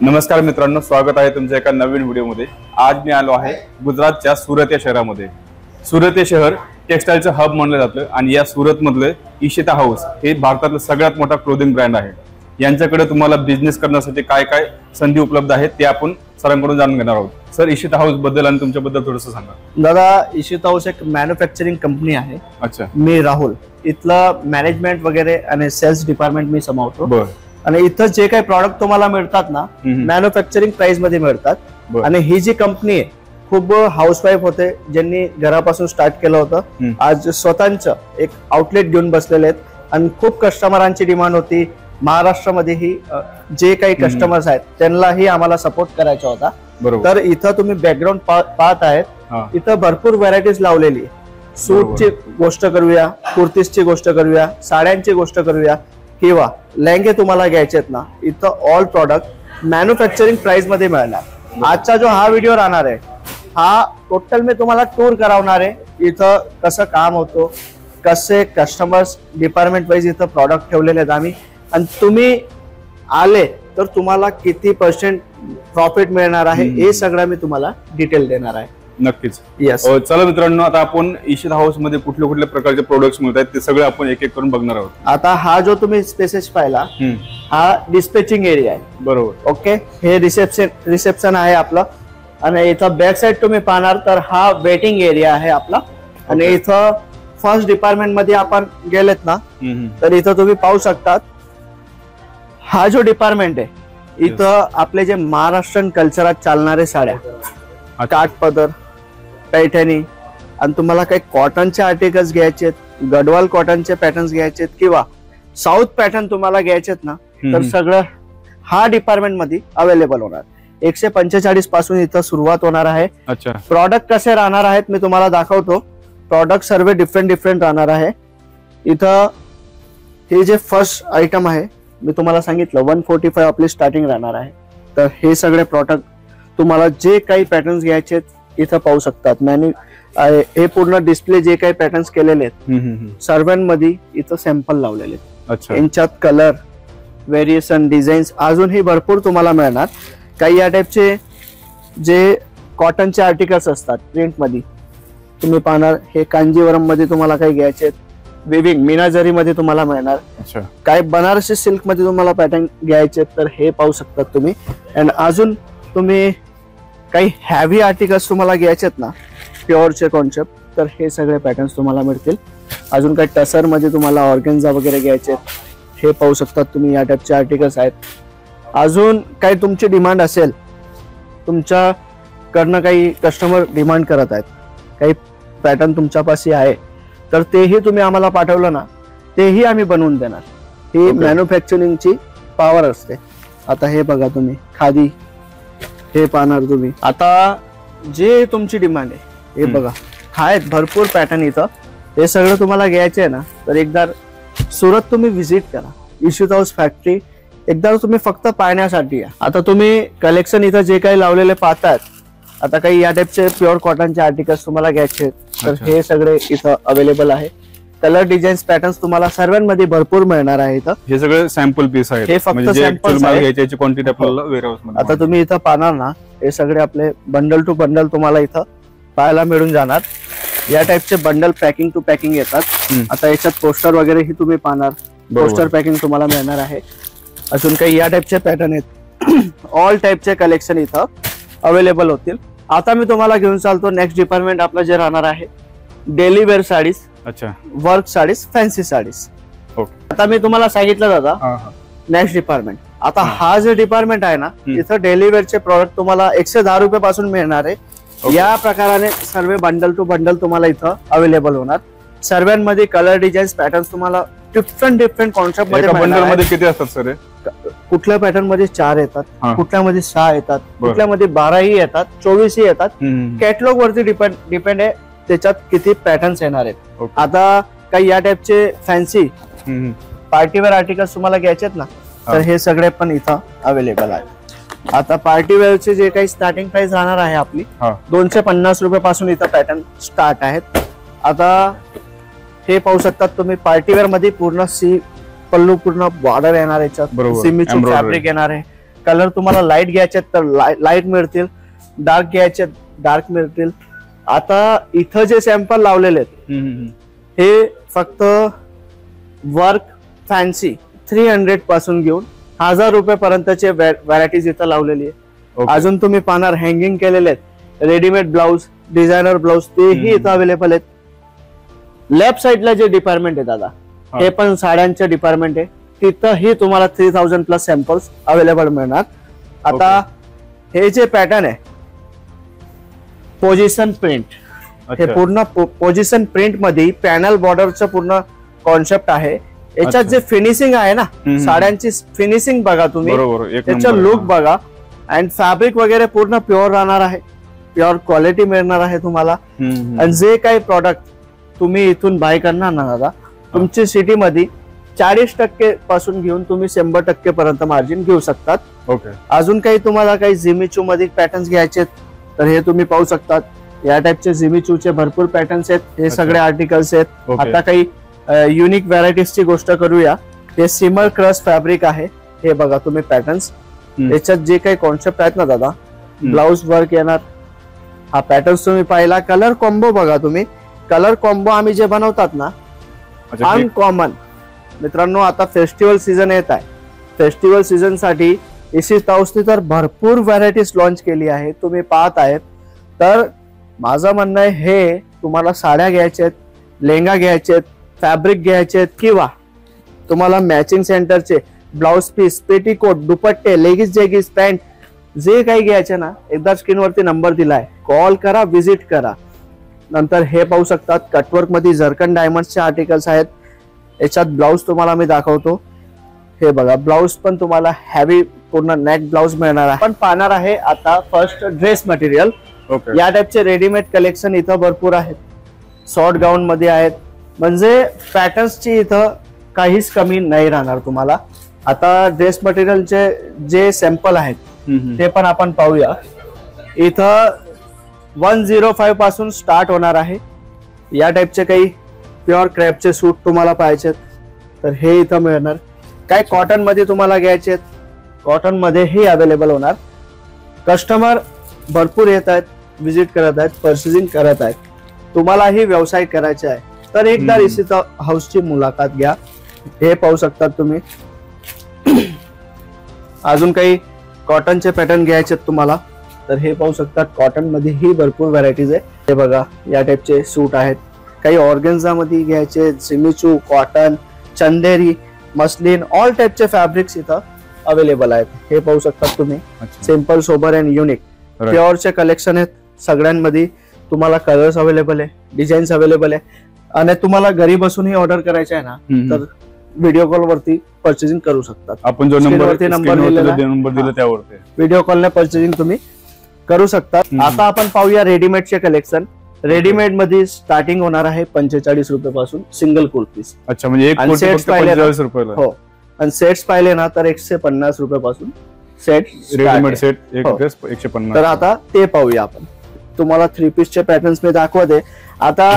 नमस्कार मित्रांनो, स्वागत आहे तुमच्या एका नवीन व्हिडिओमध्ये। आज मी आलो आहे गुजरातच्या सुरत या शहरामध्ये। सुरत हे शहर टेक्सटाईलचं हब मानलं जातं आणि या सुरत मधले इशिता हाऊस हे भारतातलं सगळ्यात मोठा क्लोथिंग ब्रँड आहे। यांच्याकडे तुम्हाला बिझनेस करण्यासाठी काय काय संधी उपलब्ध आहेत ते आपण सरांकडून जाणून घेणार आहोत। सर, इशिता हाऊस बद्दल आणि तुमच्याबद्दल थोडंसं सांगा। दादा, इशिता हाऊस एक मॅन्युफॅक्चरिंग कंपनी आहे। अच्छा। मी राहुल, इथलं मॅनेजमेंट वगैरे आणि सेल्स डिपार्टमेंट मी सांभाळतो। बरं। आणि इथं जे काही प्रॉडक्ट तुम्हाला मिळतात ना, मॅन्युफॅक्चरिंग प्राइस मध्ये मिळतात। आणि ही जी कंपनी आहे, खूप हाऊसवाईफ होते ज्यांनी घरापासून स्टार्ट केलं होतं। आज स्वतःचं एक आउटलेट घेऊन बसलेले आहेत आणि खूप कस्टमरांची डिमांड होती। महाराष्ट्रामध्येही जे काही कस्टमर्स आहेत त्यांनाही आम्हाला सपोर्ट करायचा होता। तर इथं तुम्ही बॅकग्राऊंड पाहत आहेत, इथं भरपूर व्हरायटीज लावलेली आहे। सूटची गोष्ट करूया, कुर्तीजची गोष्ट करूया, साड्यांची गोष्ट करूया किंवा लेहंगे तुम्हाला घ्यायचे आहेत ना, इथं ऑल प्रॉडक्ट मॅन्युफॅक्चरिंग प्राइस मध्ये मिळणार। आजचा जो हा व्हिडिओ राहणार आहे, हा टोटल मी तुम्हाला टूर करावणार आहे। इथं कसं काम होतं, कसे कस्टमर्स डिपार्टमेंट वाईज इथं प्रॉडक्ट ठेवलेले आहेत आम्ही, आणि तुम्ही आले तर तुम्हाला किती % प्रॉफिट मिळणार आहे हे सगळं मी तुम्हाला डिटेल देणार आहे। नक्कीच। यस। चला मित्रांनो, आता आपण इशिता हाऊस मध्ये कुठले कुठले प्रकारचे प्रोडक्ट्स मिळतात ते सगळे आपण एक एक करून बघणार आहोत। आता हा जो तुम्ही स्पेसेस पाहिला, हा डिस्पॅचिंग एरिया आहे। बरोबर। ओके, हे रिसेप्शन आहे आपलं। आणि इथं बॅक साइड तुम्ही पाहणार तर हा वेटिंग एरिया आहे आपला। आणि इथं फर्स्ट डिपार्टमेंट मध्ये आपण गेलेत ना, तर इथं तुम्ही पाहू शकतात, हा जो डिपार्टमेंट आहे, इथं आपले जे महाराष्ट्रीयन कल्चरात चालणारे साड्या, काठपदर, पैठणी, आणि तुम्हाला काही कॉटनचे आर्टिकल्स घ्यायचे, गडवाल कॉटनचे पॅटर्न्स घ्यायचे किंवा साऊथ पॅटर्न तुम्हाला घ्यायचेत ना, तर सगळं हा डिपार्टमेंट मध्ये अवेलेबल होणार। 145 पासून इथं सुरुवात होणार आहे। अच्छा। प्रॉडक्ट कसे राहणार आहेत मी तुम्हाला दाखवतो। प्रॉडक्ट सर्व डिफरंट राहणार आहे। इथं हे जे फर्स्ट आयटम आहे, मी तुम्हाला सांगितलं 145 आपली स्टार्टिंग राहणार आहे। तर हे सगळे प्रॉडक्ट तुम्हाला जे काही पॅटर्न्स घ्यायचे इथं पाहू शकतात। हे पूर्ण डिस्प्ले जे काही पॅटर्न्स केलेले आहेत सर्वांमध्ये इथं सॅम्पल लावलेले आहेत। अच्छा। यांच्यात कलर व्हेरिएशन, डिझाईन्स अजूनही भरपूर तुम्हाला मिळणार। काही या टाइपचे जे कॉटनचे आर्टिकल्स असतात प्रिंट मध्ये तुम्ही पाहणार, हे कांजीवरम मध्ये तुम्हाला काही घ्यायचे, वेविंग मीनाजरी मध्ये तुम्हाला मिळणार। अच्छा। काय बनारसी सिल्क मध्ये तुम्हाला पॅटर्न घ्यायचे तर हे पाहू शकतात तुम्ही। अँड अजून तुम्ही काही हॅवी आर्टिकल्स तुम्हाला घ्यायचेत ना, प्युअरचे कॉन्सेप्ट, तर हे सगळे पॅटर्न्स तुम्हाला मिळतील। अजून काही टसर मध्ये तुम्हाला ऑर्गेन्झा वगैरे घ्यायचे, हे पाहू शकतात तुम्ही, या टाइपचे आर्टिकल्स आहेत। अजून काही तुमची डिमांड असेल, तुमच्याकडनं काही कस्टमर डिमांड करत आहेत, काही पॅटर्न तुमच्यापाशी आहे, तर तेही तुम्ही आम्हाला पाठवलं ना, तेही आम्ही बनवून देणार। ही मॅन्युफॅक्चरिंगची पॉवर असते। आता हे बघा तुम्ही, खादी हे पाहणार तुम्ही। आता जे तुमची डिमांड आहे, हे बघा, आहेत भरपूर पॅटर्न इथं। हे सगळं तुम्हाला घ्यायचे आहे ना, तर एकदा सुरत तुम्ही व्हिजिट करा, इशिता हाऊस फॅक्टरी एकदा तुम्ही फक्त पाहण्यासाठी या। आता तुम्ही कलेक्शन इथं जे काही लावलेले पाहतात, आता काही या टाइपचे प्युअर कॉटनचे आर्टिकल्स तुम्हाला घ्यायचे, तर हे सगळे इथं अवेलेबल आहे। कलर डिझाईन्स पॅटर्न्स तुम्हाला सर्वांमध्ये भरपूर मिळणार आहे इथं। हे सगळे सॅम्पल पीस आहेत, हे फक्त सॅम्पल्स आहेत। क्वांटिटी आपल्याला वेअरहाऊस मध्ये आता तुम्ही इथं पाहणार ना, हे सगळे आपले बंडल टू बंडल तुम्हाला इथं पाहायला मिळून जाणार। या टाइपचे बंडल पॅकिंग टू पॅकिंग येतात। आता याच्यात पोस्टर वगैरे ही तुम्ही पाहणार, पोस्टर पॅकिंग तुम्हाला मिळणार आहे। अजून काही या टाइपचे पॅटर्न आहेत, ऑल टाइपचे कलेक्शन इथं अवेलेबल होतील। आता मी तुम्हाला घेऊन चालतो नेक्स्ट डिपार्टमेंट आपलं जे राहणार आहे, डेली वेअर साडीज। अच्छा। Work sarees, fancy sarees. आता मी तुम्हाला सांगितलं दादा, नेक्स्ट डिपार्टमेंट। आता हा जो डिपार्टमेंट आहे ना, इथं डेली वेअरचे प्रॉडक्ट तुम्हाला 110 रुपये पासून मिळणार आहे। या प्रकाराने सर्व बंडल टू बंडल तुम्हाला इथं अवेलेबल होणार। सर्वांमध्ये कलर डिझाईन्स पॅटर्न्स तुम्हाला डिफरंट कॉन्सेप्ट मध्ये। बंडल मध्ये किती असतात सर? कुठल्या पॅटर्न मध्ये 4 येतात, कुठल्यामध्ये 6 येतात, कुठल्यामध्ये 12ही येतात, 24ही येतात। कॅटलॉग वरती डिपेंड आहे त्याच्यात किती पॅटर्न्स येणार आहेत। आता काही या टाइपचे फॅन्सी पार्टीवेअर आर्टिकल्स तुम्हाला घ्यायचेत ना, तर हे सगळे पण इथं अवेलेबल आहेत। आता पार्टीवेअरचे जे काही स्टार्टिंग प्राइस राहणार आहे आपली 250 रुपये पासून इथं पॅटर्न स्टार्ट आहेत। आता हे पाहू शकतात तुम्ही, पार्टीवेअर मध्ये पूर्ण सी पल्लू पूर्ण बॉर्डर येणार, याच्यात सिमीचं फॅब्रिक येणार आहे, कलर तुम्हाला लाईट घ्यायचे तर लाईट मिळतील, डार्क घ्यायचे डार्क मिळतील. आता इथं जे सॅम्पल लावलेले आहेत हे फक्त वर्क फॅन्सी 300 पासून घेऊन 1000 रुपयापर्यंतचे व्हरायटीज इथं लावलेली आहे. अजून तुम्ही पाहणार हँगिंग केलेले आहेत रेडीमेड ब्लाउज, डिझायनर ब्लाउज, तेही इथं अवेलेबल आहेत. लेफ्ट साइडला जे डिपार्टमेंट आहे दादा, हे पण साड्यांचे डिपार्टमेंट आहे. तिथंही तुम्हाला 3000 प्लस सॅम्पल्स अवेलेबल मिळणार. आता हे जे पॅटर्न आहे पोझिशन प्रिंट, हे पूर्ण पोझिशन प्रिंट मध्ये पॅनल बॉर्डरचं पूर्ण कॉन्सेप्ट आहे. याच्यात जे फिनिशिंग आहे ना, साड्यांची फिनिशिंग बघा तुम्ही, त्याचा लुक बघा. अँड फॅब्रिक वगैरे पूर्ण प्युअर राहणार आहे, प्युअर क्वालिटी मिळणार आहे तुम्हाला. आणि जे काही प्रॉडक्ट तुम्ही इथून बाय करणार ना दादा, तुमची सिटी मध्ये 40% पासून घेऊन तुम्ही 100% पर्यंत मार्जिन घेऊ शकतात. अजून काही तुम्हाला काही जिमिचू मध्ये पॅटर्न्स घ्यायचे तर हे तुम्ही पाहू शकतात. या टाइपचे जिमिचूचे भरपूर पॅटर्न्स आहेत, हे सगळे आर्टिकल्स आहेत. आता काही युनिक व्हरायटीजची गोष्ट करूया. हे सिमर क्रश फॅब्रिक आहे, हे बघा तुम्ही पॅटर्न्स. याच्यात जे काही कॉन्सेप्ट आहेत ना दादा, ब्लाउज वर्क येणार. हा पॅटर्न्स तुम्ही पाहिला. कलर कॉम्बो बघा तुम्ही, कलर कॉम्बो आम्ही जे बनवतात ना अनकॉमन. मित्रांनो आता फेस्टिवल सीझन येत आहे, फेस्टिवल सीझन साठी इसित हाऊसने तर भरपूर व्हरायटीज लॉन्च केली आहे, तुम्ही पाहत आहेत. तर माझं म्हणणं आहे हे तुम्हाला साड्या घ्यायच्या आहेत, लेहंगा घ्यायचे आहेत, फॅब्रिक घ्यायचे आहेत, किंवा तुम्हाला मॅचिंग सेंटरचे ब्लाउज पीस, पेटीकोट, दुपट्टे, लेगिस जेगिस, पॅन्ट जे काही घ्यायचे ना, एकदा स्क्रीनवरती नंबर दिलाय, कॉल करा, विजिट करा. नंतर हे पाहू शकतात कटवर्क मध्ये झरकन डायमंडचे आर्टिकल्स आहेत. याच्यात ब्लाउज तुम्हाला मी दाखवतो. हे बघा ब्लाउज पण तुम्हाला हॅवी पूर्ण नेट ब्लाउज मिळणार आहे. पण पाहणार आहे आता फर्स्ट ड्रेस मटेरियल. या टाइपचे रेडीमेड कलेक्शन इथं भरपूर आहेत, शॉर्ट गाऊन मध्ये आहेत. म्हणजे पॅटर्न्सची इथं काहीच कमी नाही राहणार तुम्हाला. आता ड्रेस मटेरियलचे जे सॅम्पल आहेत ते पण आपण पाहूया. इथं 105 पासून स्टार्ट होणार आहे. या टाइपचे काही प्युअर क्रॅपचे सूट तुम्हाला पाहिजेत तर हे इथं मिळणार. काय कॉटन मध्ये तुम्हाला घ्यायचे, कॉटन मध्ये हे अवेलेबल होणार. कस्टमर भरपूर येत आहेत, विजिट करत आहेत, परचेसिंग करत आहेत. तुम्हालाही व्यवसाय करायचा आहे तर एकदा इसित हाऊसची मुलाखत घ्या. हे पाहू शकतात तुम्ही. अजून काही कॉटनचे पॅटर्न घ्यायचे तुम्हाला तर हे पाहू शकतात. कॉटन मध्ये ही भरपूर व्हरायटीज आहे. हे बघा या टाइपचे सूट आहेत. काही ऑर्गेन्झा मध्ये घ्यायचे, सिमिचू, कॉटन, चंदेरी, मस्लिन, ऑल टाइपचे फॅब्रिक्स इथं अवेलेबल आहेत. हे पाहू शकतात तुम्ही. सिंपल, सोबर अँड युनिक प्युअरचे कलेक्शन आहेत. सगळ्यांमध्ये तुम्हाला कलर्स अवेलेबल आहे, डिझाईन्स अवेलेबल आहे. आणि तुम्हाला घरी बसूनही ऑर्डर करायचे आहे ना तर व्हिडिओ कॉल वरती परचेसिंग करू शकतात. आपण जो नंबर दिला त्यावरती व्हिडिओ कॉलने परचेसिंग तुम्ही करू शकता. आता आपण पाहूया रेडीमेडचे कलेक्शन. रेडीमेड मध्ये स्टार्टिंग होणार आहे 45 रुपये पासून सिंगल कुर्तीज. अच्छा, म्हणजे हो. आणि सेट्स पाहिले ना तर 150 रुपये पासून सेट, रेडीमेड सेट एक ड्रेस 150. तर आता ते पाहूया आपण. तुम्हाला 3 पीसचे पॅटर्न्स मी दाखवते. आता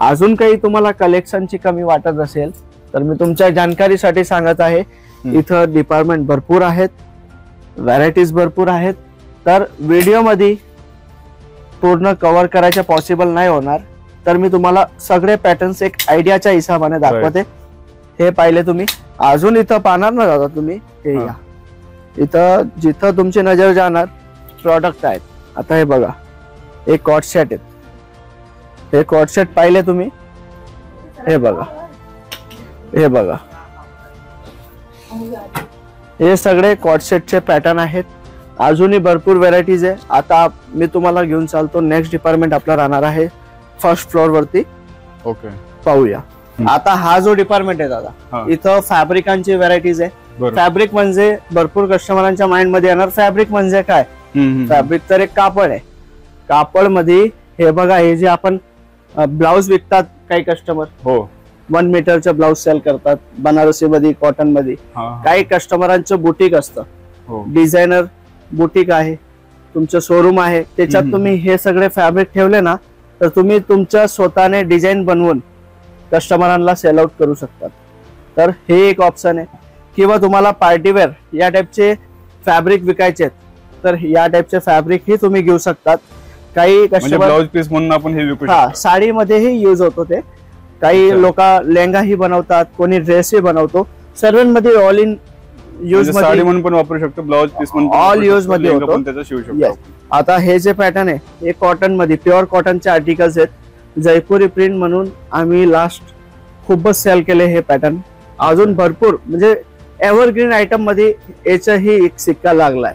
अजून काही तुम्हाला कलेक्शनची कमी वाटत असेल तर मी तुमच्या जानकारीसाठी सांगत आहे. इथं डिपार्टमेंट भरपूर आहेत, व्हरायटीज भरपूर आहेत. तर व्हिडिओ मध्ये पूर्ण कव्हर करायचे पॉसिबल नाही होणार तर मी तुम्हाला सगळे पॅटर्न्स एक आयडियाच्या हिशोबाने दाखवते. हे पाहिले तुम्ही. अजून इथं पाहणार ना दादा तुम्ही, हे या इथं जिथं तुमची नजर जाणार प्रॉडक्ट आहेत. आता हे बघा, एक कॉट सेट आहेत. हे कॉट सेट पाहिले तुम्ही. हे बघा, हे बघा, हे सगळे कॉट सेटचे पॅटर्न आहेत. अजूनही भरपूर व्हरायटीज आहे. आता मी तुम्हाला घेऊन चालतो. नेक्स्ट डिपार्टमेंट आपला राहणार आहे फर्स्ट फ्लोर वरती. ओके, पाहूया. आता हा जो डिपार्टमेंट आहे दादा, इथं फॅब्रिकांची व्हरायटीज आहे. फॅब्रिक म्हणजे भरपूर कस्टमरांच्या माइंड मध्ये येणार फॅब्रिक म्हणजे काय. फॅब्रिक तर एक कापड आहे. कापड मध्ये हे बघा, हे जे आपण ब्लाउज विकतात काही कस्टमर, हो 1 मीटरचे ब्लाउज सेल करतात बनारसी मध्ये, कॉटन मध्ये. काही कस्टमरांचं बुटीक असतं, डिझायनर बुटीक आहे, तुमचं शोरूम आहे. त्याच्यात तुम्ही हे सगळे फॅब्रिक ठेवले ना तर तुम्ही तुमच्या स्वतःने डिझाईन बनवून कस्टमरांना सेल आउट करू शकतात. तर हे एक ऑप्शन आहे. किंवा तुम्हाला पार्टीवेअर या टाइपचे फॅब्रिक विकायचे तर या टाइपचे फॅब्रिक ही तुम्ही घेऊ शकतात. काही म्हणजे कस्टमर ब्लाउज पीस म्हणून आपण हे विकू हा शकतो. साडीमध्येही युज होतो ते. काही अच्छा. लोक लेहंगाही बनवतात, कोणी ड्रेसही बनवतो. सर्वांमध्ये ऑल इन यूज म्हणजे साडी म्हणून पण वापरू शकतो, ब्लाउज पीस म्हणून पण All वापरू use शकतो, मध्ये लेहंगा होतो. पण त्याचा शिवू शकतो Yes. आपण. आता हे जे पॅटर्न आहे हे कॉटन मध्ये प्युअर कॉटनचे आर्टिकल्स आहेत. जयपुरी प्रिंट म्हणून आम्ही लास्ट खूपच सेल केले हे पॅटर्न. अजून भरपूर म्हणजे एव्हरग्रीन आयटम मध्ये याचाही एक सिक्का लागलाय.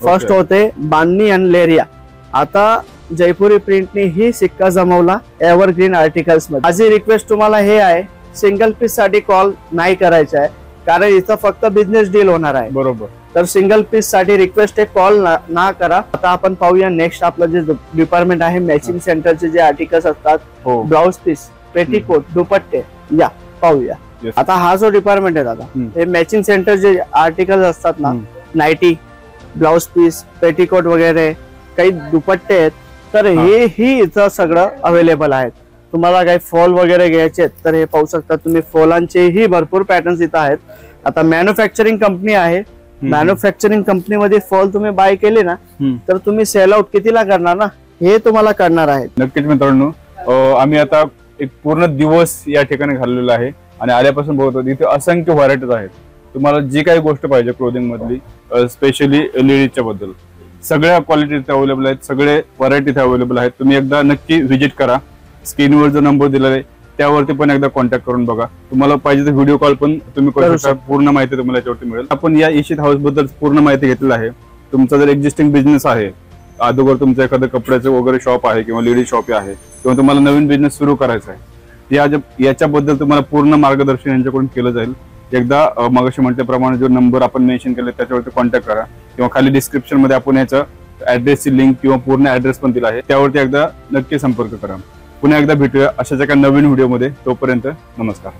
फर्स्ट होते बांधणी आणि लेरिया. आता जयपुरी प्रिंटने ही सिक्का जमवला एव्हरग्रीन आर्टिकल्स मध्ये. माझी रिक्वेस्ट तुम्हाला हे आहे, सिंगल पीस साठी कॉल नाही करायचा आहे, कारण इथं फक्त बिझनेस डील होणार आहे. बरोबर. तर सिंगल पीस साठी रिक्वेस्ट आहे, कॉल ना करा. आता आपण पाहूया नेक्स्ट आपलं जे डिपार्टमेंट आहे, मॅचिंग सेंटरचे जे आर्टिकल्स असतात, हो. ब्लाउज पीस, पेटीकोट, दुपट्टे, या पाहूया. Yes. आता हा जो डिपार्टमेंट आहे दादा, हे मॅचिंग सेंटर जे आर्टिकल्स असतात ना, नाईटी, ब्लाउज पीस, पेटीकोट वगैरे, काही दुपट्टे आहेत, तर हे ही इथं सगळं अवेलेबल आहेत. तुम्हाला काही फॉल वगैरे घ्यायचे तर हे पाहू शकता तुम्ही. फॉलांचेही भरपूर पॅटर्न्स इथं आहेत. आता मॅन्युफॅक्चरिंग कंपनी आहे. मॅन्युफॅक्चरिंग कंपनीमध्ये फॉल तुम्ही बाय केले ना तर तुम्ही सेल आउट कितीला करणार ना, हे तुम्हाला करणार आहे. नक्कीच मित्रांनो, आम्ही आता एक पूर्ण दिवस या ठिकाणी घाललेला आहे आणि आल्यापासून बघतो इथे असंख्य व्हरायटीज आहेत. तुम्हाला जी काही गोष्ट पाहिजे क्लोथिंग मधली, स्पेशली लेडीजच्या बद्दल, सगळ्या क्वालिटी इथे अवेलेबल आहेत, सगळे व्हरायटी इथे अवेलेबल आहेत. तुम्ही एकदा नक्की व्हिजिट करा. स्क्रीनवर जो नंबर दिलेला आहे त्यावरती पण एकदा कॉन्टॅक्ट करून बघा. तुम्हाला पाहिजे तर व्हिडिओ कॉल पण तुम्ही करू शकता. पूर्ण माहिती तुम्हाला याच्यावरती मिळेल. आपण या इशित हाऊस बद्दल पूर्ण माहिती घेतलेली आहे. तुमचा जर एक्झिस्टिंग बिझनेस आहे, अगोदर तुमचं एखादं कपड्याचं वगैरे शॉप आहे किंवा लेडीज शॉप आहे, किंवा तुम्हाला नवीन बिझनेस सुरू करायचा आहे, याच्याबद्दल तुम्हाला पूर्ण मार्गदर्शन यांच्याकडून केलं जाईल. एकदा मगाशी म्हटल्याप्रमाणे जो नंबर आपण मेन्शन केला त्याच्यावरती कॉन्टॅक्ट करा, किंवा खाली डिस्क्रिप्शन मध्ये आपण याचा ऍड्रेसची लिंक किंवा पूर्ण ऍड्रेस पण दिला आहे, त्यावरती एकदा नक्की संपर्क करा. पुन्हा एकदा भेटूया अशाच एका नवीन व्हिडिओमध्ये. तोपर्यंत नमस्कार.